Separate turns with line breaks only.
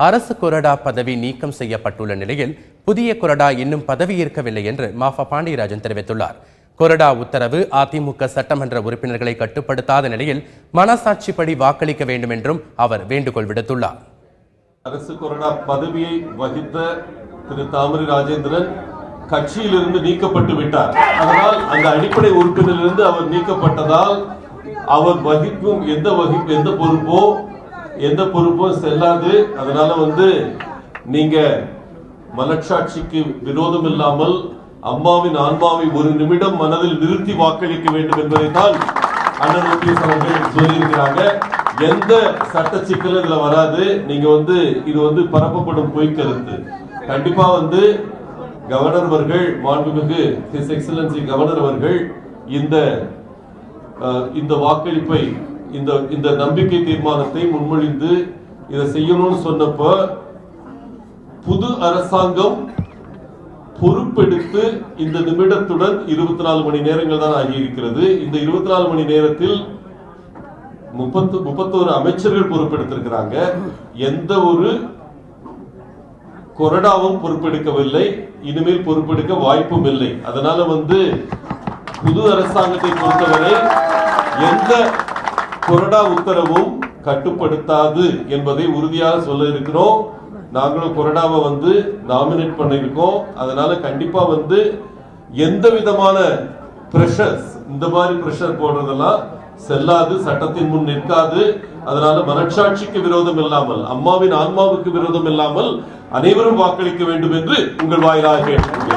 அரசு கொறடா பதவி நீக்கம் செய்யப்பட்டுள்ள நிலையில் புதிய கொறடா இன்னும் பதவியேற்கவில்லை என்று மாஃபா பாண்டியராஜன் தெரிவித்துள்ளார். கொறடா உத்தரவு அதிமுக சட்டமன்ற உறுப்பினர்களை கட்டுப்படுத்தாத நிலையில் மனசாட்சிப்படி வாக்களிக்க வேண்டும் என்றும் அவர் வேண்டுகோள் விடுத்துள்ளார்.
அரசு கொறடா பதவியை வகித்த திரு தாமரை ராஜேந்திரன் கட்சியிலிருந்து நீக்கப்பட்டு விட்டார். அதனால் அந்த அடிப்படை உறுப்பினரிலிருந்து அவர் நீக்கப்பட்டதால் அவர் வகிக்கும் எந்த பொறுப்போ செல்லாது. அதனால நீங்க மனசாட்சிக்கு விரோதம் இல்லாமல் அம்மாவின் ஆன்மாவை ஒரு நிமிடம் மனதில் நிறுத்தி வாக்களிக்க வேண்டும் என்பதை தான் அண்ணன் ஓபிஎஸ் அவர்கள் சொல்லியிருக்கிறாங்க. எந்த சட்ட சிக்கல் இதுல வராது. நீங்க இது பரப்பப்படும் பொய் கருத்து. கண்டிப்பா கவர்னர் அவர்கள், மாண்புமிகு ஹிஸ் எக்ஸலன்சி கவர்னர் அவர்கள் இந்த வாக்களிப்பை இந்த நம்பிக்கை தீர்மானத்தை முன்மொழிந்து இதை செய்யணும்னு சொன்னப்ப புது அரசாங்கம் பொறுப்பெடுத்து இந்த நிமிடத்துடன் 24 மணி நேரங்கள் தான் ஆகியிருக்கிறது. இந்த 24 மணி நேரத்தில் 31 அமைச்சர்கள் பொறுப்பெடுத்திருக்கிறாங்க. எந்த ஒரு கொறடாவும் பொறுப்பெடுக்கவில்லை, இனிமேல் பொறுப்பெடுக்க வாய்ப்பும் இல்லை. அதனால புது அரசாங்கத்தை பொறுத்தவரை எந்த கொறடா உத்தரவும் கட்டுப்படுத்தாது என்பதை உறுதியாக சொல்ல இருக்கிறோம். நாங்களும் கொறடாவை நாமினேட் பண்ணிருக்கோம். அதனால கண்டிப்பா எந்த விதமான பிரஷர்ஸ், இந்த மாதிரி பிரஷர் போடுறதெல்லாம் செல்லாது, சட்டத்தின் முன் நிற்காது. அதனால மனசாட்சிக்கு விரோதம் இல்லாமல், அம்மாவின் ஆன்மாவுக்கு விரோதம் இல்லாமல் அனைவரும் வாக்களிக்க வேண்டும் என்று உங்கள் வாயிலாக கேட்டுக்கொள்கிறேன்.